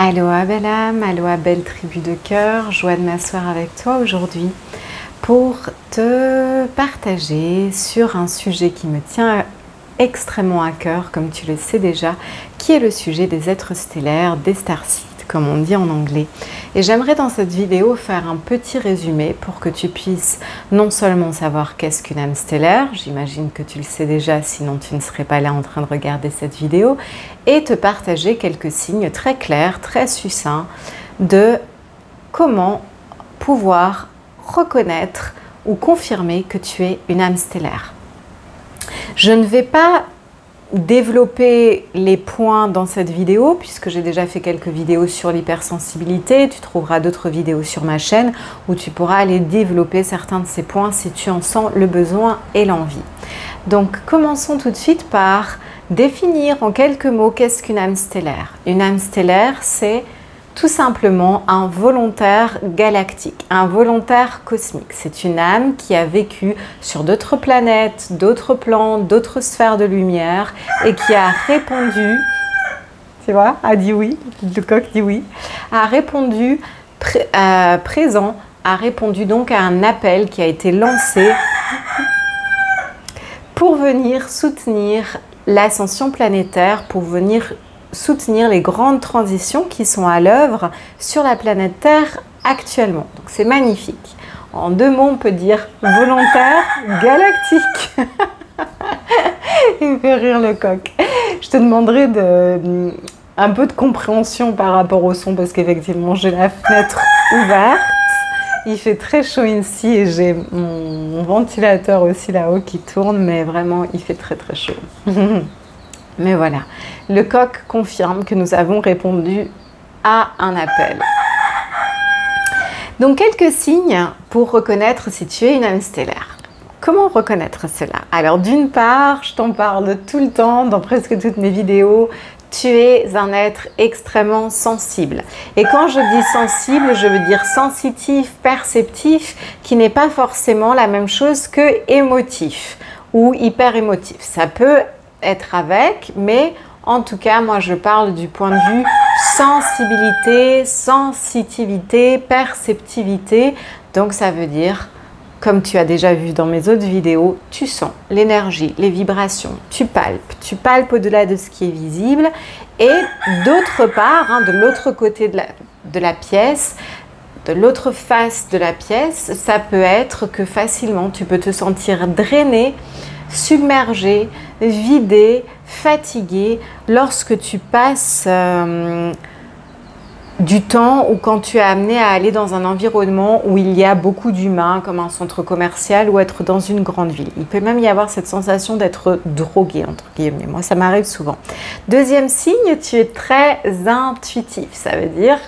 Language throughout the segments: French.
Aloha belle âme, aloha belle tribu de cœur, joie de m'asseoir avec toi aujourd'hui pour te partager sur un sujet qui me tient extrêmement à cœur, comme tu le sais déjà, qui est le sujet des êtres stellaires, des starseeds, comme on dit en anglais. Et j'aimerais dans cette vidéo faire un petit résumé pour que tu puisses non seulement savoir qu'est-ce qu'une âme stellaire, j'imagine que tu le sais déjà, sinon tu ne serais pas là en train de regarder cette vidéo, et te partager quelques signes très clairs, très succincts de comment pouvoir reconnaître ou confirmer que tu es une âme stellaire. Je ne vais pas développer les points dans cette vidéo puisque j'ai déjà fait quelques vidéos sur l'hypersensibilité. Tu trouveras d'autres vidéos sur ma chaîne où tu pourras aller développer certains de ces points si tu en sens le besoin et l'envie. Donc commençons tout de suite par définir en quelques mots qu'est-ce qu'une âme stellaire. Une âme stellaire, c'est tout simplement un volontaire galactique, un volontaire cosmique. C'est une âme qui a vécu sur d'autres planètes, d'autres plans, d'autres sphères de lumière et qui a répondu, tu vois, a dit oui, le coq dit oui, a répondu présent, a répondu donc à un appel qui a été lancé pour venir soutenir l'ascension planétaire, pour venir soutenir les grandes transitions qui sont à l'œuvre sur la planète Terre actuellement. Donc c'est magnifique. En deux mots, on peut dire volontaire galactique. Il me fait rire le coq. Je te demanderai un peu de compréhension par rapport au son parce qu'effectivement j'ai la fenêtre ouverte. Il fait très chaud ici et j'ai mon ventilateur aussi là-haut qui tourne, mais vraiment il fait très très chaud. Mais voilà, le coq confirme que nous avons répondu à un appel. Donc quelques signes pour reconnaître si tu es une âme stellaire. Comment reconnaître cela? Alors d'une part, je t'en parle tout le temps dans presque toutes mes vidéos, tu es un être extrêmement sensible. Et quand je dis sensible, je veux dire sensitif, perceptif, qui n'est pas forcément la même chose que émotif ou hyper émotif. Ça peut être avec, mais en tout cas, moi je parle du point de vue sensibilité, sensitivité, perceptivité. Donc ça veut dire, comme tu as déjà vu dans mes autres vidéos, tu sens l'énergie, les vibrations, tu palpes au-delà de ce qui est visible. Et d'autre part, de l'autre côté de la pièce, de l'autre face de la pièce, ça peut être que facilement tu peux te sentir drainé, submergé, vidé, fatigué lorsque tu passes du temps ou quand tu es amené à aller dans un environnement où il y a beaucoup d'humains comme un centre commercial ou être dans une grande ville. Il peut même y avoir cette sensation d'être drogué entre guillemets. Moi ça m'arrive souvent. Deuxième signe, tu es très intuitif. Ça veut dire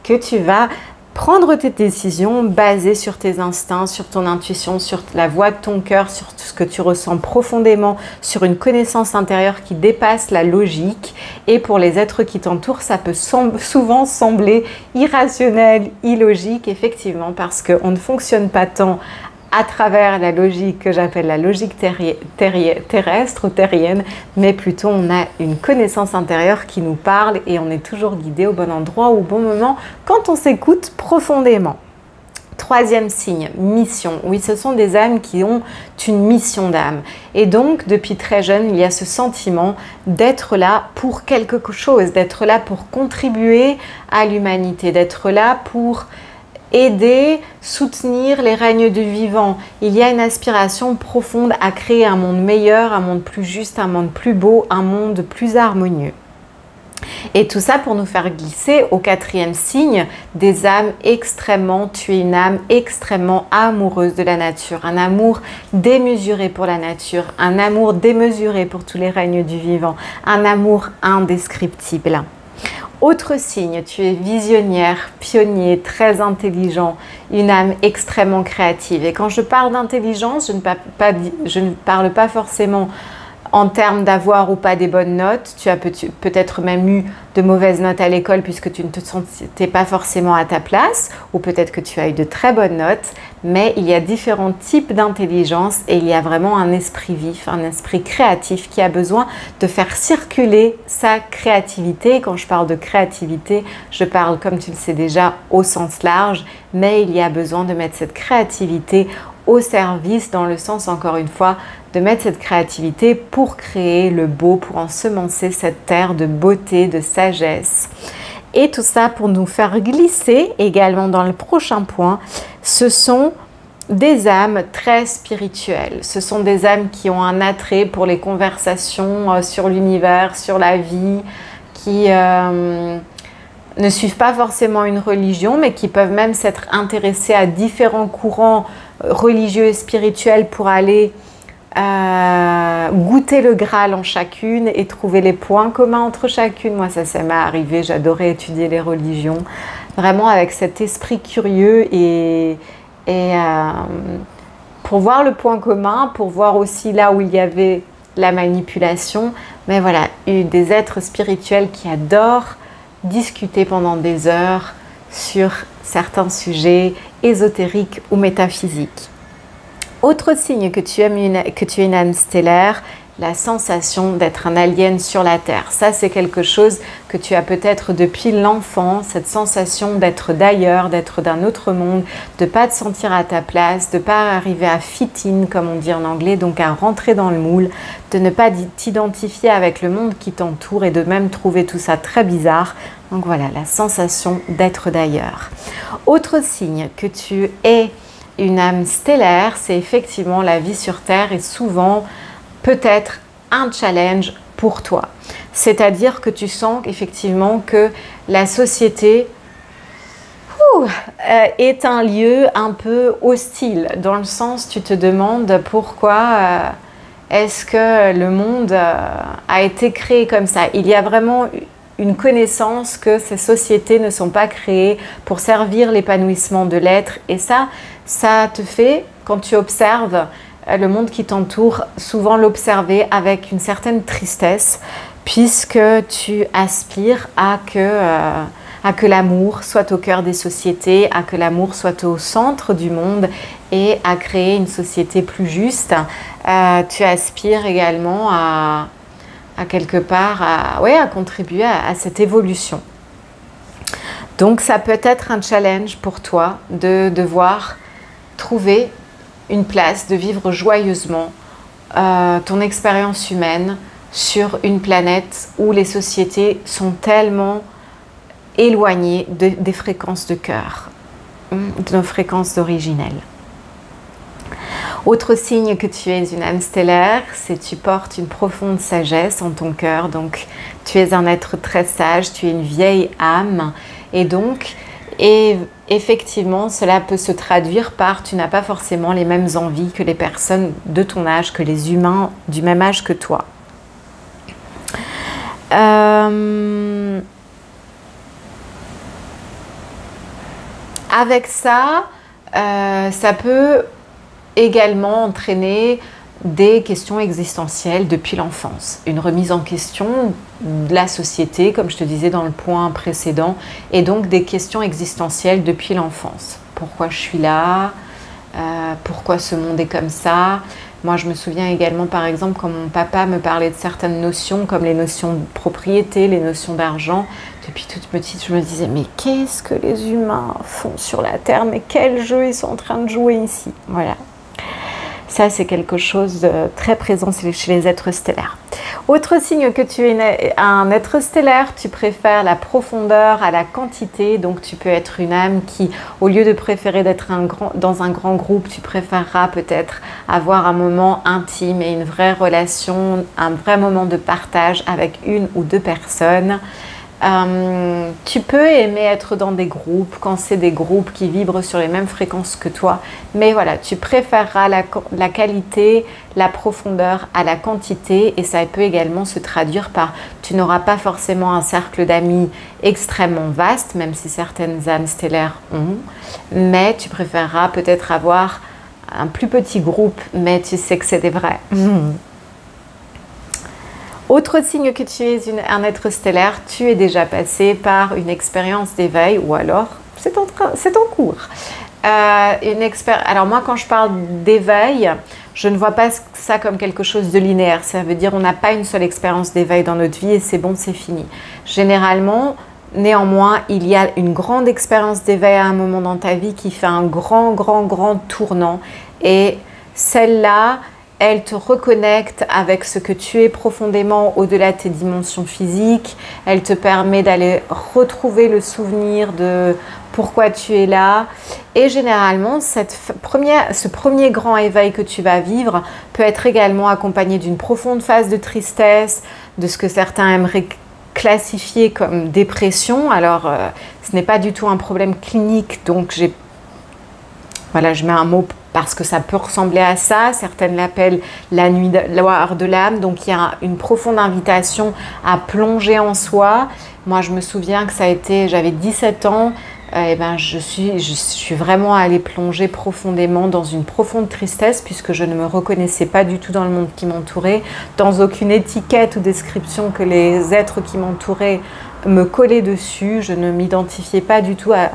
que tu vas prendre tes décisions basées sur tes instincts, sur ton intuition, sur la voix de ton cœur, sur tout ce que tu ressens profondément, sur une connaissance intérieure qui dépasse la logique. Et pour les êtres qui t'entourent, ça peut souvent sembler irrationnel, illogique, effectivement, parce qu'on ne fonctionne pas tant à travers la logique que j'appelle la logique terrestre ou terrienne, mais plutôt on a une connaissance intérieure qui nous parle et on est toujours guidé au bon endroit, au bon moment, quand on s'écoute profondément. Troisième signe, mission. Oui, ce sont des âmes qui ont une mission d'âme. Et donc, depuis très jeune, il y a ce sentiment d'être là pour quelque chose, d'être là pour contribuer à l'humanité, d'être là pour aider, soutenir les règnes du vivant. Il y a une aspiration profonde à créer un monde meilleur, un monde plus juste, un monde plus beau, un monde plus harmonieux. Et tout ça pour nous faire glisser au quatrième signe des âmes extrêmement, tu es une âme extrêmement amoureuse de la nature, un amour démesuré pour la nature, un amour démesuré pour tous les règnes du vivant, un amour indescriptible. Autre signe, tu es visionnaire, pionnier, très intelligent, une âme extrêmement créative. Et quand je parle d'intelligence, je ne parle pas forcément En termes d'avoir ou pas des bonnes notes, tu as peut-être même eu de mauvaises notes à l'école puisque tu ne te sentais pas forcément à ta place, ou peut-être que tu as eu de très bonnes notes, mais il y a différents types d'intelligence et il y a vraiment un esprit vif, un esprit créatif qui a besoin de faire circuler sa créativité. Quand je parle de créativité, je parle, comme tu le sais déjà, au sens large, mais il y a besoin de mettre cette créativité au service, dans le sens, encore une fois, de mettre cette créativité pour créer le beau, pour ensemencer cette terre de beauté, de sagesse. Et tout ça pour nous faire glisser également dans le prochain point. Ce sont des âmes très spirituelles. Ce sont des âmes qui ont un attrait pour les conversations sur l'univers, sur la vie, qui ne suivent pas forcément une religion, mais qui peuvent même s'être intéressés à différents courants religieux et spirituels pour aller goûter le Graal en chacune et trouver les points communs entre chacune. Moi, ça m'est arrivé, j'adorais étudier les religions, vraiment avec cet esprit curieux et pour voir le point commun, pour voir aussi là où il y avait la manipulation. Mais voilà, des êtres spirituels qui adorent discuter pendant des heures sur certains sujets ésotériques ou métaphysiques. Autre signe que tu es une âme stellaire, la sensation d'être un alien sur la Terre. Ça, c'est quelque chose que tu as peut-être depuis l'enfance, cette sensation d'être d'ailleurs, d'être d'un autre monde, de ne pas te sentir à ta place, de ne pas arriver à fit in, comme on dit en anglais, donc à rentrer dans le moule, de ne pas t'identifier avec le monde qui t'entoure et de même trouver tout ça très bizarre. Donc voilà, la sensation d'être d'ailleurs. Autre signe que tu es une âme stellaire, c'est effectivement la vie sur Terre et souvent peut-être un challenge pour toi. C'est-à-dire que tu sens effectivement que la société est un lieu un peu hostile, dans le sens tu te demandes pourquoi est-ce que le monde a été créé comme ça. Il y a vraiment une connaissance que ces sociétés ne sont pas créées pour servir l'épanouissement de l'être, et ça te fait, quand tu observes le monde qui t'entoure, souvent l'observer avec une certaine tristesse, puisque tu aspires à que l'amour soit au cœur des sociétés, à que l'amour soit au centre du monde et à créer une société plus juste. Tu aspires également à quelque part à contribuer à cette évolution. Donc ça peut être un challenge pour toi de devoir trouver une place, de vivre joyeusement ton expérience humaine sur une planète où les sociétés sont tellement éloignées des fréquences de cœur, de nos fréquences originelles. Autre signe que tu es une âme stellaire, c'est que tu portes une profonde sagesse en ton cœur. Donc, tu es un être très sage, tu es une vieille âme. Et donc, effectivement, cela peut se traduire par tu n'as pas forcément les mêmes envies que les personnes de ton âge, que les humains du même âge que toi. Avec ça, ça peut également entraîner des questions existentielles depuis l'enfance, une remise en question de la société, comme je te disais dans le point précédent, et donc des questions existentielles depuis l'enfance. Pourquoi je suis là? Pourquoi ce monde est comme ça? Moi, je me souviens également, par exemple, quand mon papa me parlait de certaines notions, comme les notions de propriété, les notions d'argent. Depuis toute petite, je me disais, mais qu'est-ce que les humains font sur la Terre? Mais quel jeu ils sont en train de jouer ici? Voilà. Ça, c'est quelque chose de très présent chez les êtres stellaires. Autre signe que tu es un être stellaire, tu préfères la profondeur à la quantité. Donc, tu peux être une âme qui, au lieu de préférer d'être dans un grand groupe, tu préféreras peut-être avoir un moment intime et une vraie relation, un vrai moment de partage avec une ou deux personnes. Tu peux aimer être dans des groupes quand c'est des groupes qui vibrent sur les mêmes fréquences que toi, mais voilà, tu préféreras la qualité, la profondeur à la quantité, et ça peut également se traduire par tu n'auras pas forcément un cercle d'amis extrêmement vaste, même si certaines âmes stellaires ont, mais tu préféreras peut-être avoir un plus petit groupe, mais tu sais que c'est des vrais. Autre signe que tu es un être stellaire, tu es déjà passé par une expérience d'éveil ou alors c'est en cours. Alors moi, quand je parle d'éveil, je ne vois pas ça comme quelque chose de linéaire. Ça veut dire qu'on n'a pas une seule expérience d'éveil dans notre vie et c'est bon, c'est fini. Généralement, néanmoins, il y a une grande expérience d'éveil à un moment dans ta vie qui fait un grand tournant. Et celle-là, elle te reconnecte avec ce que tu es profondément au-delà de tes dimensions physiques. Elle te permet d'aller retrouver le souvenir de pourquoi tu es là. Et généralement, ce premier grand éveil que tu vas vivre peut être également accompagné d'une profonde phase de tristesse, de ce que certains aimeraient classifier comme dépression. Alors, ce n'est pas du tout un problème clinique, donc voilà, je mets un mot parce que ça peut ressembler à ça. Certaines l'appellent la nuit noire de l'âme. Donc, il y a une profonde invitation à plonger en soi. Moi, je me souviens que ça a été, j'avais 17 ans, et ben, je suis vraiment allée plonger profondément dans une profonde tristesse puisque je ne me reconnaissais pas du tout dans le monde qui m'entourait, dans aucune étiquette ou description que les êtres qui m'entouraient me collaient dessus. Je ne m'identifiais pas du tout à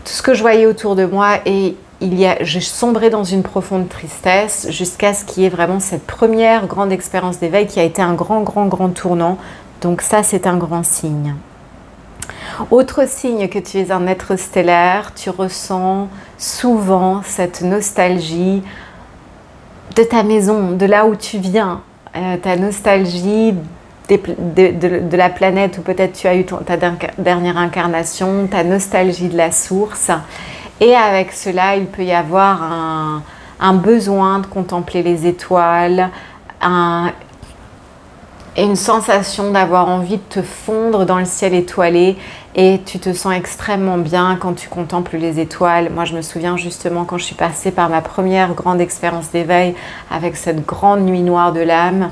tout ce que je voyais autour de moi et j'ai sombré dans une profonde tristesse jusqu'à ce qu'il y ait vraiment cette première grande expérience d'éveil qui a été un grand tournant. Donc ça, c'est un grand signe. Autre signe que tu es un être stellaire, tu ressens souvent cette nostalgie de ta maison, de là où tu viens, ta nostalgie de la planète où peut-être tu as eu ta dernière incarnation, ta nostalgie de la source. Et avec cela, il peut y avoir un besoin de contempler les étoiles, et une sensation d'avoir envie de te fondre dans le ciel étoilé et tu te sens extrêmement bien quand tu contemples les étoiles. Moi, je me souviens justement quand je suis passée par ma première grande expérience d'éveil avec cette grande nuit noire de l'âme,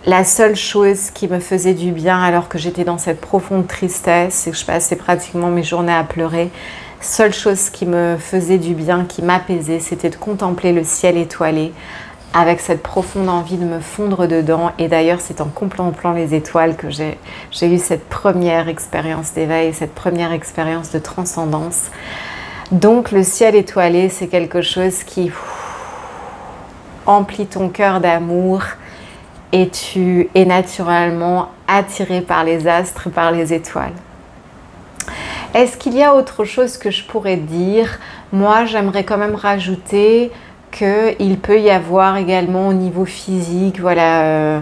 la seule chose qui me faisait du bien alors que j'étais dans cette profonde tristesse et que je passais pratiquement mes journées à pleurer, seule chose qui me faisait du bien, qui m'apaisait, c'était de contempler le ciel étoilé avec cette profonde envie de me fondre dedans. Et d'ailleurs, c'est en contemplant les étoiles que j'ai eu cette première expérience d'éveil, cette première expérience de transcendance. Donc, le ciel étoilé, c'est quelque chose qui emplit ton cœur d'amour et tu es naturellement attiré par les astres, par les étoiles. Est-ce qu'il y a autre chose que je pourrais dire? Moi, j'aimerais quand même rajouter qu'il peut y avoir également au niveau physique, voilà,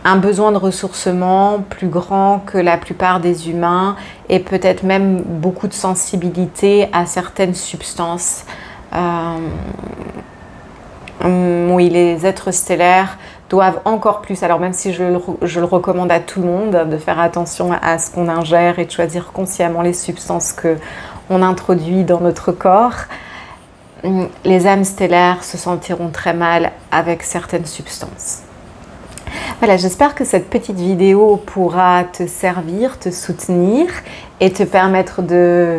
un besoin de ressourcement plus grand que la plupart des humains et peut-être même beaucoup de sensibilité à certaines substances. Oui, les êtres stellaires doivent encore plus, alors même si je le recommande à tout le monde, de faire attention à ce qu'on ingère et de choisir consciemment les substances qu'on introduit dans notre corps, les âmes stellaires se sentiront très mal avec certaines substances. Voilà, j'espère que cette petite vidéo pourra te servir, te soutenir et te permettre de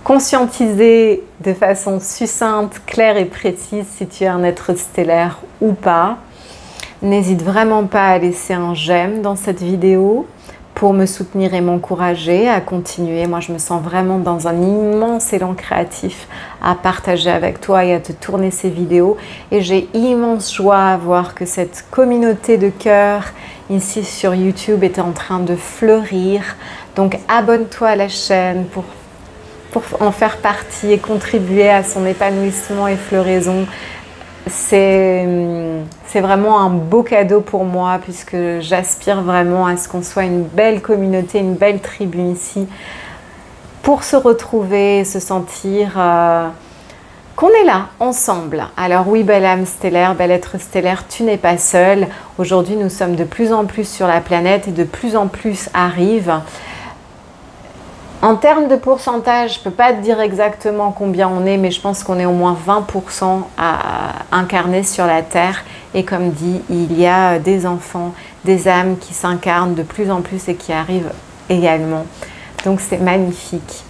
conscientiser de façon succincte, claire et précise si tu es un être stellaire ou pas. N'hésite vraiment pas à laisser un j'aime dans cette vidéo pour me soutenir et m'encourager à continuer. Moi, je me sens vraiment dans un immense élan créatif à partager avec toi et à te tourner ces vidéos. Et j'ai immense joie à voir que cette communauté de cœur ici sur YouTube est en train de fleurir. Donc, abonne-toi à la chaîne pour en faire partie et contribuer à son épanouissement et floraison. C'est vraiment un beau cadeau pour moi puisque j'aspire vraiment à ce qu'on soit une belle communauté, une belle tribu ici pour se retrouver, se sentir qu'on est là, ensemble. Alors oui, belle âme stellaire, bel être stellaire, tu n'es pas seul. Aujourd'hui, nous sommes de plus en plus sur la planète et de plus en plus arrivent. En termes de pourcentage, je ne peux pas te dire exactement combien on est, mais je pense qu'on est au moins 20% à incarner sur la Terre. Et comme dit, il y a des enfants, des âmes qui s'incarnent de plus en plus et qui arrivent également. Donc c'est magnifique.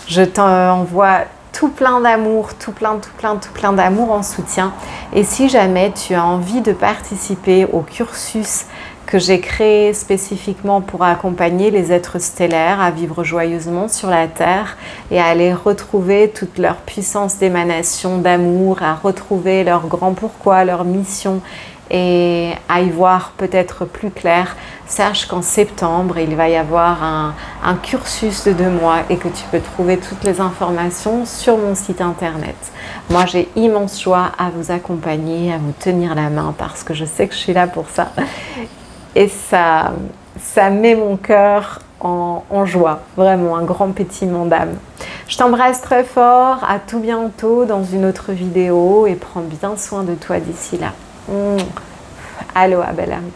Je t'envoie tout plein d'amour, tout plein d'amour en soutien. Et si jamais tu as envie de participer au cursus que j'ai créé spécifiquement pour accompagner les êtres stellaires à vivre joyeusement sur la Terre et à aller retrouver toute leur puissance d'émanation d'amour, à retrouver leur grand pourquoi, leur mission et à y voir peut-être plus clair, sache qu'en septembre, il va y avoir un cursus de 2 mois et que tu peux trouver toutes les informations sur mon site internet. Moi, j'ai immense joie à vous accompagner, à vous tenir la main parce que je sais que je suis là pour ça. Et ça met mon cœur en joie, vraiment un grand pétillement d'âme. Je t'embrasse très fort, à tout bientôt dans une autre vidéo et prends bien soin de toi d'ici là. Aloha, belle âme.